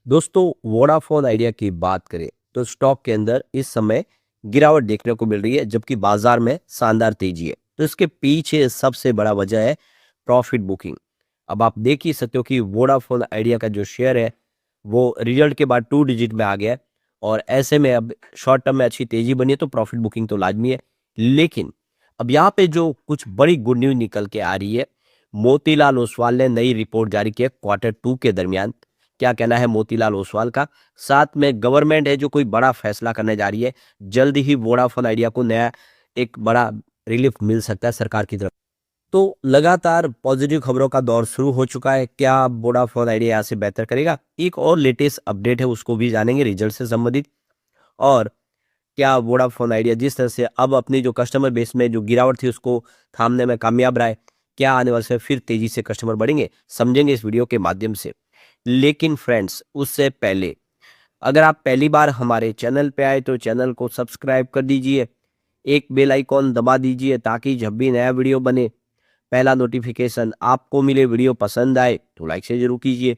दोस्तों, Vodafone idea की बात करें तो स्टॉक के अंदर इस समय गिरावट देखने को मिल रही है, जबकि बाजार में शानदार तेजी है। तो इसके पीछे सबसे बड़ा वजह है प्रॉफिट बुकिंग। अब आप देख ही सकते हो कि वोडाफोन आइडिया का जो शेयर है वो रिजल्ट के बाद 2 डिजिट में आ गया है। और ऐसे में अब शॉर्ट टर्म में अच्छी तेजी बनी है तो प्रॉफिट बुकिंग तो लाजमी है। लेकिन अब यहाँ पे जो कुछ बड़ी गुड न्यूज निकल के आ रही है, मोतीलाल ओसवाल ने नई रिपोर्ट जारी की है Q2 के दरमियान। क्या कहना है मोतीलाल ओसवाल का? साथ में गवर्नमेंट है जो कोई बड़ा फैसला करने जा रही है। जल्द ही वोडाफोन आइडिया को नया एक बड़ा रिलीफ मिल सकता है सरकार की तरफ। तो लगातार पॉजिटिव खबरों का दौर शुरू हो चुका है। क्या वोडाफोन आइडिया यहाँ से बेहतर करेगा? एक और लेटेस्ट अपडेट है, उसको भी जानेंगे रिजल्ट से संबंधित। और क्या वोडाफोन आइडिया जिस तरह से अब अपनी जो कस्टमर बेस में जो गिरावट थी उसको थामने में कामयाब रहा है, क्या आने वाले समय फिर तेजी से कस्टमर बढ़ेंगे? समझेंगे इस वीडियो के माध्यम से। लेकिन फ्रेंड्स, उससे पहले अगर आप पहली बार हमारे चैनल पे आए तो चैनल को सब्सक्राइब कर दीजिए, एक बेल आइकॉन दबा दीजिए ताकि जब भी नया वीडियो बने पहला नोटिफिकेशन आपको मिले। वीडियो पसंद आए तो लाइक से जरूर कीजिए।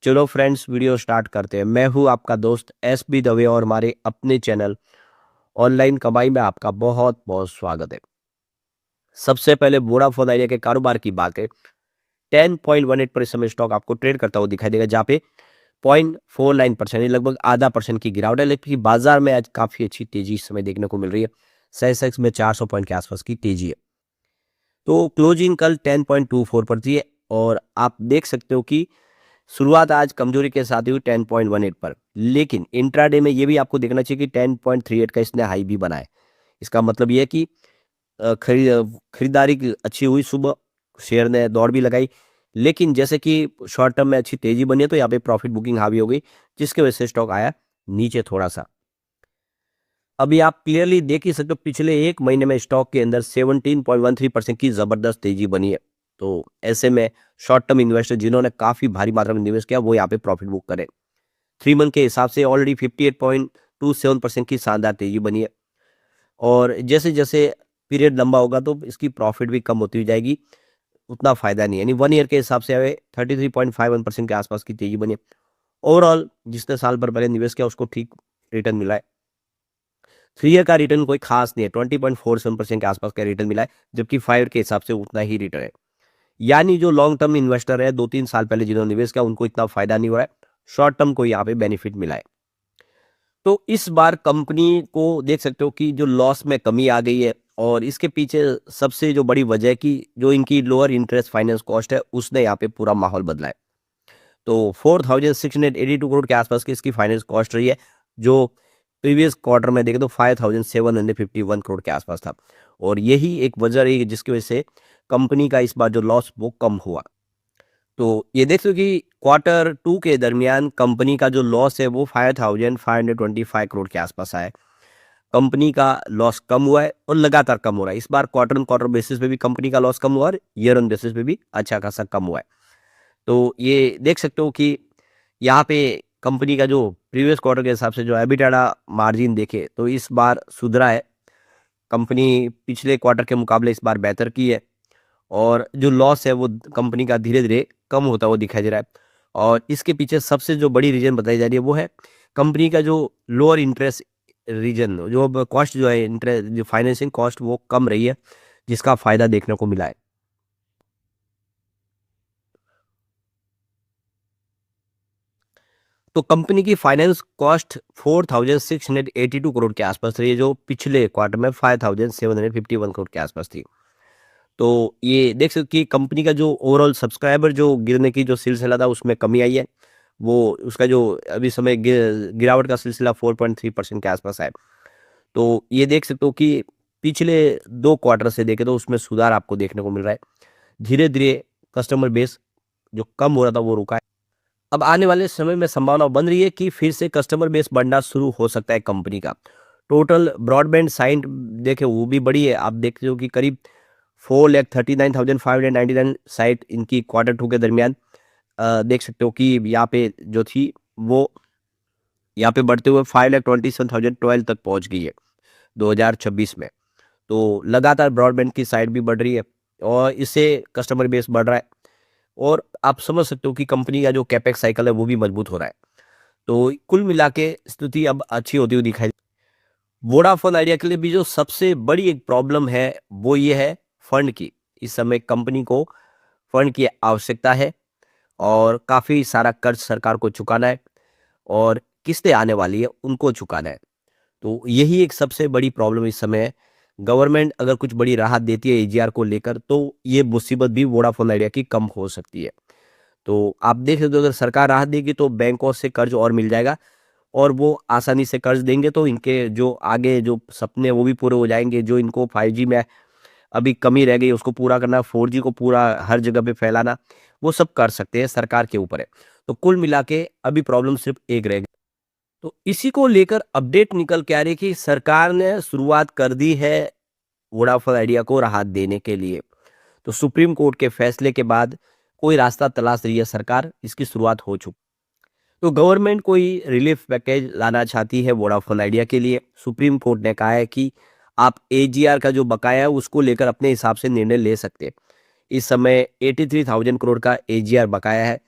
चलो फ्रेंड्स, वीडियो स्टार्ट करते हैं। मैं हूं आपका दोस्त SB दवे और हमारे अपने चैनल ऑनलाइन कमाई में आपका बहुत बहुत स्वागत है। सबसे पहले वोडाफोन आइडिया के कारोबार की बात है। 10.18 पर इस समय स्टॉक आपको ट्रेड करता हुआ दिखाई देगा, जहाँ पे 0.49% लगभग आधा परसेंट की गिरावट है। लेकिन बाजार में आज काफी अच्छी तेजी इस समय देखने को मिल रही है। सेंसेक्स में 400 पॉइंट के आसपास की तेजी है। तो क्लोजिंग कल 10.24 पर थी। और आप देख सकते हो कि शुरुआत आज कमजोरी के साथ ही हुई 10.18 पर। लेकिन इंट्राडे में ये भी आपको देखना चाहिए कि 10.38 का इसने हाई भी बनाया। इसका मतलब ये है कि खरीदारी अच्छी हुई सुबह, शेयर ने दौड़ भी लगाई। लेकिन जैसे कि शॉर्ट टर्म में अच्छी तेजी बनी है तो यहाँ पे प्रॉफिट बुकिंग हावी हो गई, जिसकी वजह से स्टॉक आया नीचे थोड़ा सा। अभी आप क्लियरली देख ही सकते हो पिछले एक महीने में स्टॉक के अंदर 17.13% की जबरदस्त तेजी बनी है। तो ऐसे में शॉर्ट टर्म इन्वेस्टर जिन्होंने काफी भारी मात्रा में निवेश किया वो यहाँ पे प्रॉफिट बुक करें। 3 मंथ के हिसाब से ऑलरेडी 58.27% की शानदार तेजी बनी है। और जैसे जैसे पीरियड लंबा होगा तो इसकी प्रॉफिट भी कम होती जाएगी, उतना फायदा नहीं है। यानी 1 ईयर के हिसाब से हमें 33.51% के आसपास की तेजी बनी है। ओवरऑल जिसने साल भर पहले निवेश किया उसको ठीक रिटर्न मिला है। 3 ईयर का रिटर्न कोई खास नहीं है, 20.47% के आसपास का रिटर्न मिला है, जबकि 5 ईयर के हिसाब से उतना ही रिटर्न है। यानी जो लॉन्ग टर्म इन्वेस्टर है 2-3 साल पहले जिन्होंने निवेश किया उनको इतना फायदा नहीं हुआ है, शॉर्ट टर्म को यहाँ पे बेनिफिट मिला है। तो इस बार कंपनी को देख सकते हो कि जो लॉस में कमी आ गई है। और इसके पीछे सबसे जो बड़ी वजह है कि जो इनकी लोअर इंटरेस्ट फाइनेंस कॉस्ट है उसने यहाँ पे पूरा माहौल बदला है। तो 4,682 करोड़ के आसपास की इसकी फाइनेंस कॉस्ट रही है, जो प्रीवियस क्वार्टर में देखें तो 5,751 करोड़ के आसपास था। और यही एक वजह रही जिसकी वजह से कंपनी का इस बार जो लॉस वो कम हुआ। तो ये देख लो कि Q2 के दरमियान कंपनी का जो लॉस है वो 5,525 करोड़ के आसपास आया है। कंपनी का लॉस कम हुआ है और लगातार कम हो रहा है। इस बार क्वार्टर ऑन क्वार्टर बेसिस पे भी कंपनी का लॉस कम हुआ और ईयर ऑन बेसिस पे भी अच्छा खासा कम हुआ है। तो ये देख सकते हो कि यहाँ पे कंपनी का जो प्रीवियस क्वार्टर के हिसाब से जो एबिटाडा मार्जिन देखे तो इस बार सुधरा है। कंपनी पिछले क्वार्टर के मुकाबले इस बार बेहतर की है। और जो लॉस है वो कंपनी का धीरे धीरे कम होता हुआ दिखाई दे रहा है। और इसके पीछे सबसे जो बड़ी रीजन बताई जा रही है वो है कंपनी का जो लोअर इंटरेस्ट रीजन, जो कॉस्ट जो है इंटरेस्ट जो फाइनेंसिंग कॉस्ट वो कम रही है, जिसका फायदा देखने को मिला है। तो कंपनी की फाइनेंस कॉस्ट 4,682 करोड़ के आसपास रही है, जो पिछले क्वार्टर में 5,751 करोड़ के आसपास थी। तो ये देख सकते कि कंपनी का जो ओवरऑल सब्सक्राइबर जो गिरने की जो सिलसिला था उसमें कमी आई है। वो उसका जो अभी समय गिरावट का सिलसिला 4.3% के आसपास है। तो ये देख सकते हो कि पिछले 2 क्वार्टर से देखें तो उसमें सुधार आपको देखने को मिल रहा है। धीरे धीरे कस्टमर बेस जो कम हो रहा था वो रुका है। अब आने वाले समय में संभावना बन रही है कि फिर से कस्टमर बेस बढ़ना शुरू हो सकता है कंपनी का। टोटल ब्रॉडबैंड साइट देखे वो भी बड़ी है। आप देखते हो कि करीब 4,39,599 साइट इनकी Q2 के दरमियान देख सकते हो कि यहाँ पे जो थी वो यहाँ पे बढ़ते हुए 5,27,012 तक पहुंच गई है 2026 में। तो लगातार ब्रॉडबैंड की साइट भी बढ़ रही है और इससे कस्टमर बेस बढ़ रहा है। और आप समझ सकते हो कि कंपनी का जो कैपेक्स साइकिल है वो भी मजबूत हो रहा है। तो कुल मिला के स्थिति अब अच्छी होती हुई दिखाई। वोडाफोन आइडिया के लिए भी जो सबसे बड़ी एक प्रॉब्लम है वो ये है फंड की। इस समय कंपनी को फंड की आवश्यकता है और काफ़ी सारा कर्ज सरकार को चुकाना है और किस्तें आने वाली है उनको चुकाना है। तो यही एक सबसे बड़ी प्रॉब्लम इस समय है। गवर्नमेंट अगर कुछ बड़ी राहत देती है एजीआर को लेकर तो ये मुसीबत भी वोडाफोन आइडिया की कम हो सकती है। तो आप देख सकते हो अगर सरकार राहत देगी तो बैंकों से कर्ज और मिल जाएगा और वो आसानी से कर्ज देंगे तो इनके जो आगे जो सपने हैं वो भी पूरे हो जाएंगे। जो इनको 5G में अभी कमी रह गई उसको पूरा करना, 4G को पूरा हर जगह पे फैलाना, वो सब कर सकते हैं, सरकार के ऊपर है। तो कुल मिला के अभी प्रॉब्लम सिर्फ एक रह गई। तो इसी को लेकर अपडेट निकल के आ रही है कि सरकार ने शुरुआत कर दी है वोडाफोन आइडिया को राहत देने के लिए। तो सुप्रीम कोर्ट के फैसले के बाद कोई रास्ता तलाश रही है सरकार, इसकी शुरुआत हो चुकी। तो गवर्नमेंट कोई रिलीफ पैकेज लाना चाहती है वोडाफोन आइडिया के लिए। सुप्रीम कोर्ट ने कहा है कि आप एजीआर का जो बकाया है उसको लेकर अपने हिसाब से निर्णय ले सकते हैं। इस समय 83,000 करोड़ का एजीआर बकाया है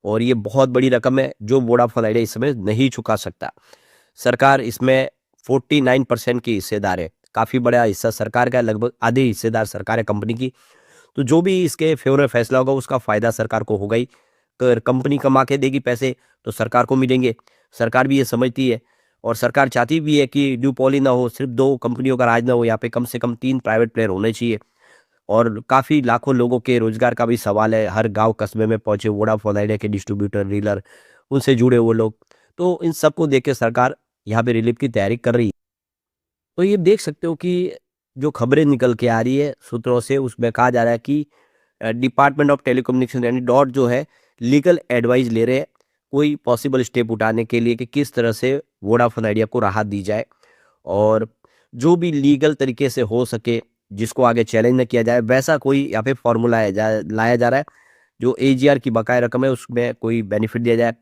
और ये बहुत बड़ी रकम है जो वोडाफोन आइडिया इस समय नहीं चुका सकता। सरकार इसमें 49% की हिस्सेदार है। काफ़ी बड़ा हिस्सा सरकार का है, लगभग आधे हिस्सेदार सरकार है कंपनी की। तो जो भी इसके फेवर में फैसला होगा उसका फ़ायदा सरकार को होगा ही। अगर कंपनी कमा के देगी पैसे तो सरकार को मिलेंगे। सरकार भी ये समझती है और सरकार चाहती भी है कि ड्यूपोली ना हो, सिर्फ 2 कंपनियों का राज ना हो, यहाँ पे कम से कम 3 प्राइवेट प्लेयर होने चाहिए। और काफ़ी लाखों लोगों के रोज़गार का भी सवाल है। हर गाँव कस्बे में पहुँचे वोडाफोन आइडिया के डिस्ट्रीब्यूटर, डीलर, उनसे जुड़े वो लोग। तो इन सबको देख के सरकार यहाँ पे रिलीफ की तैयारी कर रही है। तो ये देख सकते हो कि जो खबरें निकल के आ रही है सूत्रों से उसमें कहा जा रहा है कि डिपार्टमेंट ऑफ टेलीकम्युनिकेशन यानी डॉट जो है लीगल एडवाइस ले रहे हैं कोई पॉसिबल स्टेप उठाने के लिए कि किस तरह से वोडाफोन आइडिया को राहत दी जाए और जो भी लीगल तरीके से हो सके जिसको आगे चैलेंज न किया जाए वैसा कोई यहाँ पे फॉर्मूला लाया जा रहा है। जो एजीआर की बकाया रकम है उसमें कोई बेनिफिट दिया जाए।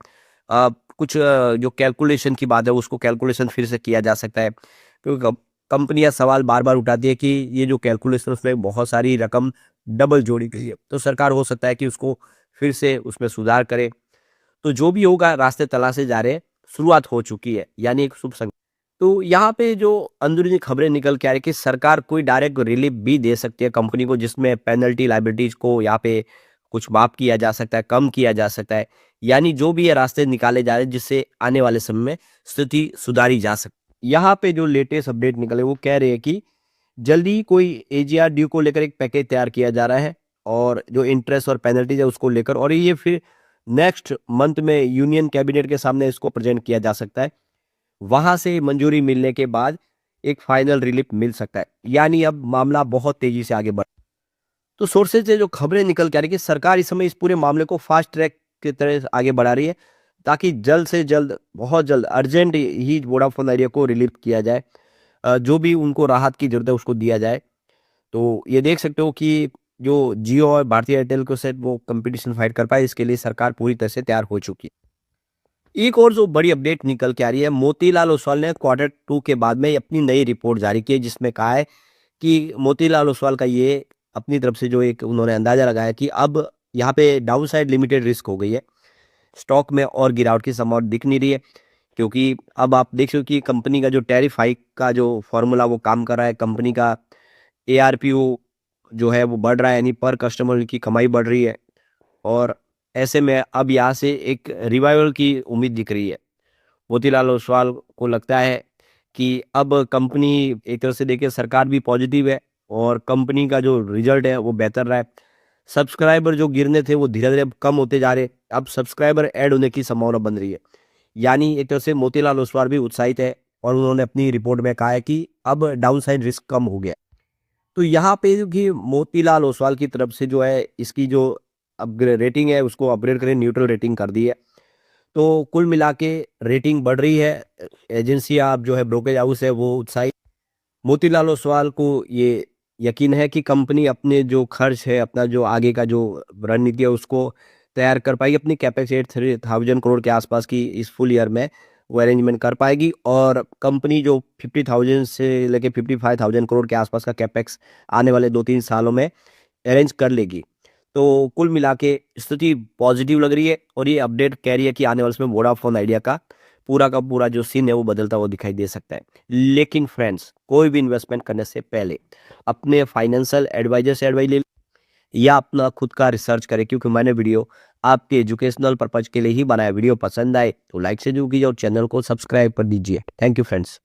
कुछ जो कैलकुलेशन की बात है उसको कैलकुलेशन फिर से किया जा सकता है क्योंकि कंपनियां सवाल बार बार उठाती है कि ये जो कैलकुलेशन उसमें बहुत सारी रकम डबल जोड़ी गई है तो सरकार हो सकता है कि उसको फिर से उसमें सुधार करे। तो जो भी होगा रास्ते तलाशे जा रहे हैं, शुरुआत हो चुकी है यानी एक शुभ संकेत। तो यहाँ पे जो अंदरूनी खबरें निकल के आ रही कि सरकार कोई डायरेक्ट रिलीफ भी दे सकती है कंपनी को जिसमें पेनल्टी लाइबिलिटीज को यहाँ पे कुछ माफ किया जा सकता है, कम किया जा सकता है। यानी जो भी ये रास्ते निकाले जा रहे हैं जिससे आने वाले समय में स्थिति सुधारी जा सकती। यहाँ पे जो लेटेस्ट अपडेट निकले वो कह रहे हैं कि जल्दी ही कोई एजीआर ड्यू को लेकर एक पैकेज तैयार किया जा रहा है और जो इंटरेस्ट और पेनल्टीज है उसको लेकर और ये फिर नेक्स्ट मंथ में यूनियन कैबिनेट के सामने इसको प्रेजेंट किया जा सकता है। वहां से मंजूरी मिलने के बाद एक फाइनल रिलीफ मिल सकता है यानी अब मामला बहुत तेजी से आगे बढ़। तो सोर्सेज से जो खबरें निकल के आ रही है कि सरकार इस समय इस पूरे मामले को फास्ट ट्रैक की तरह आगे बढ़ा रही है ताकि जल्द से जल्द बहुत जल्द अर्जेंट ही वोडाफोन आइडिया को रिलीफ किया जाए। जो भी उनको राहत की जरूरत है उसको दिया जाए। तो ये देख सकते हो कि जो जियो और भारतीय एयरटेल को से वो कंपटीशन फाइट कर पाए इसके लिए सरकार पूरी तरह से तैयार हो चुकी है। एक और जो बड़ी अपडेट निकल के आ रही है मोतीलाल ओसवाल ने Q2 के बाद में अपनी नई रिपोर्ट जारी की है जिसमें कहा है कि मोतीलाल ओसवाल का ये अपनी तरफ से जो एक उन्होंने अंदाजा लगाया कि अब यहाँ पे डाउनसाइड लिमिटेड रिस्क हो गई है। स्टॉक में और गिरावट की संभावना दिख नहीं रही है क्योंकि अब आप देख सकते हो कि कंपनी का जो टैरिफ हाइक का जो फॉर्मूला वो काम कर रहा है। कंपनी का एआरपीओ जो है वो बढ़ रहा है यानी पर कस्टमर की कमाई बढ़ रही है और ऐसे में अब यहाँ से एक रिवाइवल की उम्मीद दिख रही है। मोतीलाल ओसवाल को लगता है कि अब कंपनी एक तरह से देखिए सरकार भी पॉजिटिव है और कंपनी का जो रिजल्ट है वो बेहतर रहा है। सब्सक्राइबर जो गिरने थे वो धीरे धीरे कम होते जा रहे, अब सब्सक्राइबर ऐड होने की संभावना बन रही है। यानी एक तरह से मोतीलाल ओसवाल भी उत्साहित है और उन्होंने अपनी रिपोर्ट में कहा है कि अब डाउनसाइड रिस्क कम हो गया। तो यहाँ पे कि मोतीलाल ओसवाल की तरफ से जो है इसकी जो अपग्रेड रेटिंग है उसको अपग्रेड करें, न्यूट्रल रेटिंग कर दी है। तो कुल मिला के रेटिंग बढ़ रही है। एजेंसियां आप जो है ब्रोकरेज हाउस है वो उत्साहित। मोतीलाल ओसवाल को ये यकीन है कि कंपनी अपने जो खर्च है अपना जो आगे का जो रणनीति है उसको तैयार कर पाएगी। अपनी कैपेक्स 8,000 करोड़ के आसपास की इस फुल ईयर में वो अरेंजमेंट कर पाएगी और कंपनी जो 50,000 से लेके 55,000 करोड़ के आसपास का कैपेक्स आने वाले 2-3 सालों में अरेंज कर लेगी। तो कुल मिला के स्थिति पॉजिटिव लग रही है और ये अपडेट कह रही है कि आने वाले समय वोडाफोन आइडिया का पूरा का पूरा जो सीन है वो बदलता हुआ दिखाई दे सकता है। लेकिन फ्रेंड्स, कोई भी इन्वेस्टमेंट करने से पहले अपने फाइनेंशियल एडवाइजर से एडवाइस ले या अपना खुद का रिसर्च करें, क्योंकि मैंने वीडियो आपके एजुकेशनल पर्पज के लिए ही बनाया। वीडियो पसंद आए तो लाइक से जरूर कीजिए और चैनल को सब्सक्राइब कर दीजिए। Thank you friends.